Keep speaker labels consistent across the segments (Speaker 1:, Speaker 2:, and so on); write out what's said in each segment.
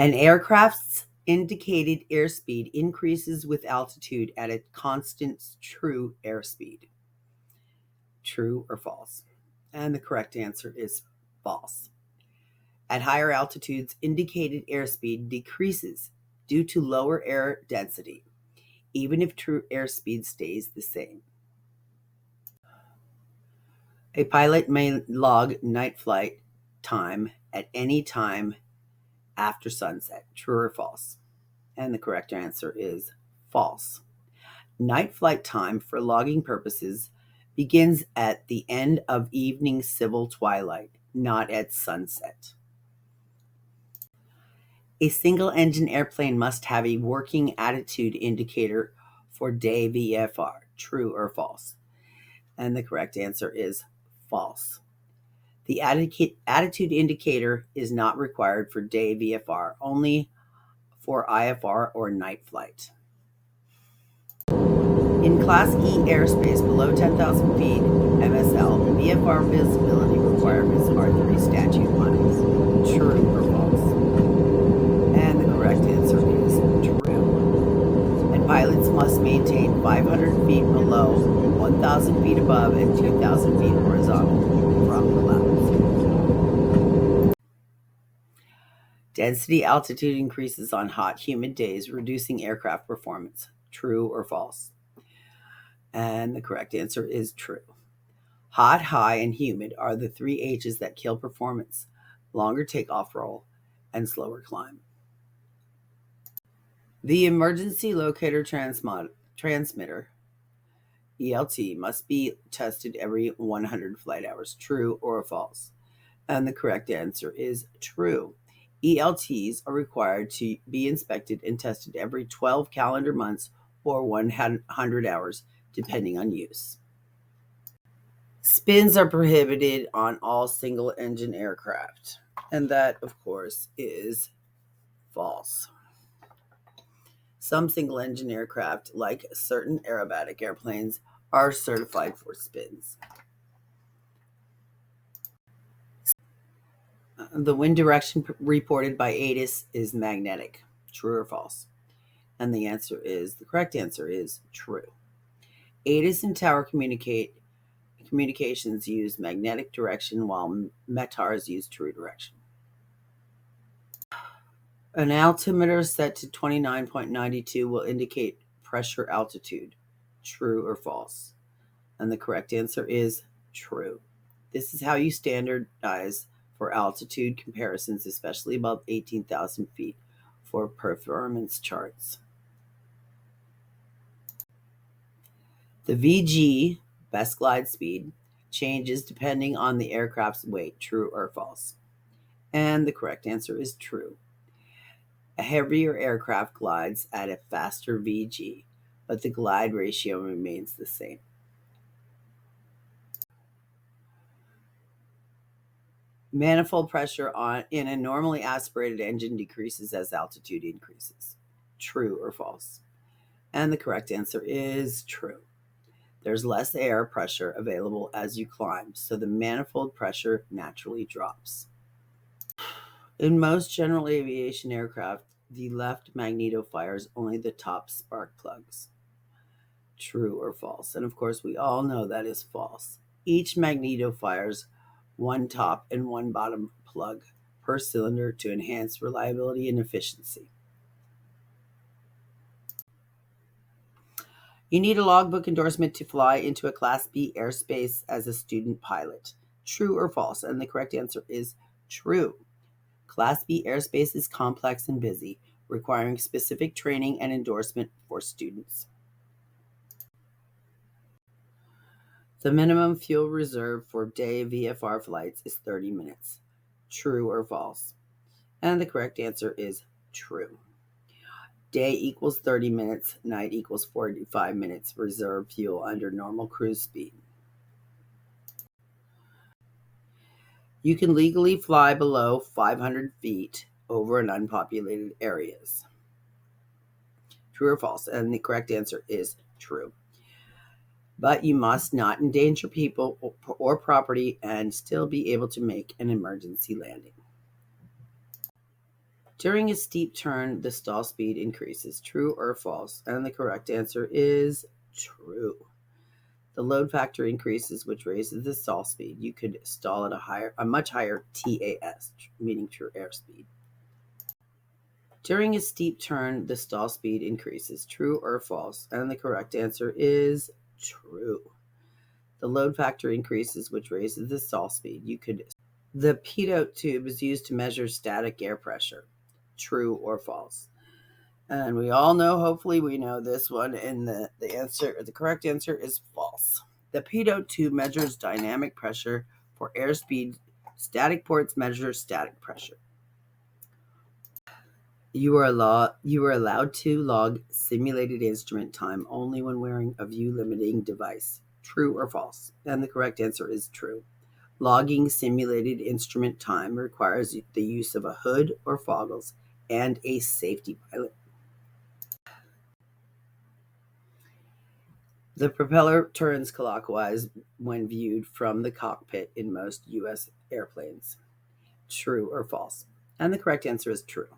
Speaker 1: An aircraft's indicated airspeed increases with altitude at a constant true airspeed. True or false? And the correct answer is false. At higher altitudes, indicated airspeed decreases due to lower air density, even if true airspeed stays the same. A pilot may log night flight time at any time after sunset. True or false? And the correct answer is false. Night flight time for logging purposes begins at the end of evening civil twilight, not at sunset. A single-engine airplane must have a working attitude indicator for day VFR. True or false? And the correct answer is false. The attitude indicator is not required for day VFR, only for IFR or night flight. In Class E airspace below 10,000 feet MSL, VFR visibility requirements are 3 statute miles. True or false? And the correct answer is true. And pilots must maintain 500 feet below, 1,000 feet above, and 2,000 feet horizontal from clouds. Density altitude increases on hot, humid days, reducing aircraft performance. True or false? And the correct answer is true. Hot, high, and humid are the 3 H's that kill performance: longer takeoff roll and slower climb. The emergency locator transmitter, ELT, must be tested every 100 flight hours. True or false? And the correct answer is true. ELTs are required to be inspected and tested every 12 calendar months or 100 hours, depending on use. Spins are prohibited on all single-engine aircraft, and that, of course, is false. Some single-engine aircraft, like certain aerobatic airplanes, are certified for spins. The wind direction reported by ATIS is magnetic. True or false? And the correct answer is true. ATIS and tower communications use magnetic direction, while METARs use true direction. An altimeter set to 29.92 will indicate pressure altitude. True or false? And the correct answer is true. This is how you standardize for altitude comparisons, especially above 18,000 feet, for performance charts. The VG, best glide speed, changes depending on the aircraft's weight. True or false? And the correct answer is true. A heavier aircraft glides at a faster VG, but the glide ratio remains the same. Manifold pressure in a normally aspirated engine decreases as altitude increases. True or false? And the correct answer is true. There's less air pressure available as you climb, so the manifold pressure naturally drops. In most general aviation aircraft, the left magneto fires only the top spark plugs. True or false? And of course, we all know that is false. Each magneto fires one top and one bottom plug per cylinder to enhance reliability and efficiency. You need a logbook endorsement to fly into a Class B airspace as a student pilot. True or false? And the correct answer is true. Class B airspace is complex and busy, requiring specific training and endorsement for students. The minimum fuel reserve for day VFR flights is 30 minutes. True or false? And the correct answer is true. Day equals 30 minutes, night equals 45 minutes reserve fuel under normal cruise speed. You can legally fly below 500 feet over in unpopulated areas. True or false? And the correct answer is true. But you must not endanger people or property and still be able to make an emergency landing. During a steep turn, the stall speed increases. True or false? And the correct answer is true. The load factor increases, which raises the stall speed. You could stall at a much higher TAS, meaning true airspeed. During a steep turn, the stall speed increases. True or false? And the correct answer is true. The load factor increases, which raises the stall speed. The pitot tube is used to measure static air pressure. True or false? And we all know, hopefully we know this one, and the correct answer is false. The pitot tube measures dynamic pressure for airspeed. Static ports measure static pressure. You are allowed to log simulated instrument time only when wearing a view limiting device. True or false? And the correct answer is true. Logging simulated instrument time requires the use of a hood or foggles and a safety pilot. The propeller turns clockwise when viewed from the cockpit in most U.S. airplanes. True or false? And the correct answer is true.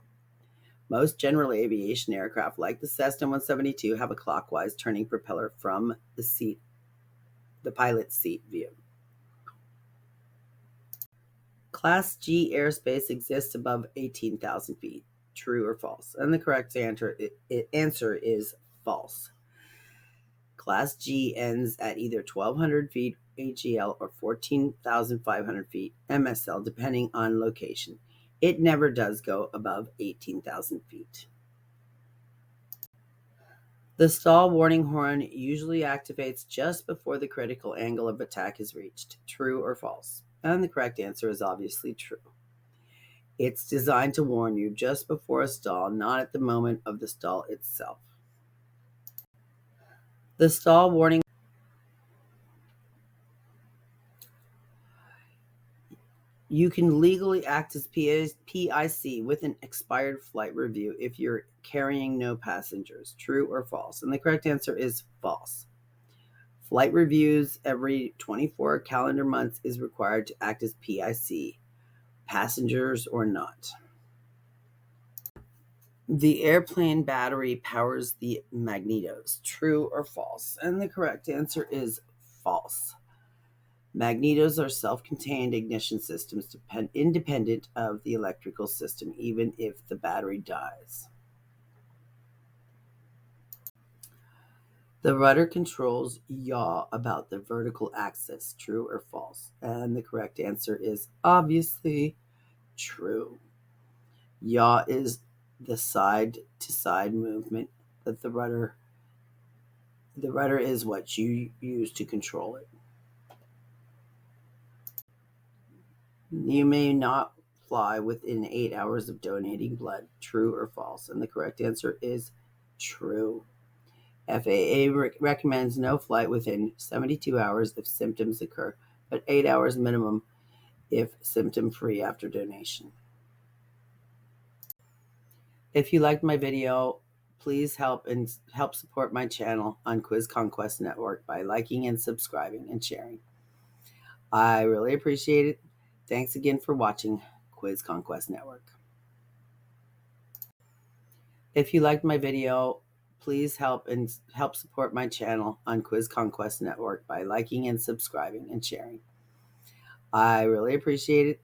Speaker 1: Most general aviation aircraft, like the Cessna 172, have a clockwise turning propeller from the pilot's seat view. Class G airspace exists above 18,000 feet. True or false? And the correct answer is false. Class G ends at either 1,200 feet AGL or 14,500 feet MSL, depending on location. It never does go above 18,000 feet. The stall warning horn usually activates just before the critical angle of attack is reached. True or false? And the correct answer is obviously true. It's designed to warn you just before a stall, not at the moment of the stall itself. The stall warning. You can legally act as PIC with an expired flight review if you're carrying no passengers. True or false? And the correct answer is false. Flight reviews every 24 calendar months is required to act as PIC, passengers or not. The airplane battery powers the magnetos. True or false? And the correct answer is false. Magnetos are self-contained ignition systems independent of the electrical system, even if the battery dies. The rudder controls yaw about the vertical axis. True or false? And the correct answer is obviously true. Yaw is the side-to-side movement that the rudder is what you use to control it. You may not fly within 8 hours of donating blood. True or false? And the correct answer is true. FAA recommends no flight within 72 hours if symptoms occur, but 8 hours minimum if symptom-free after donation. If you liked my video, please help support my channel on Quiz Conquest Network by liking and subscribing and sharing. I really appreciate it. Thanks again for watching Quiz Conquest Network. If you liked my video, please help support my channel on Quiz Conquest Network by liking and subscribing and sharing. I really appreciate it.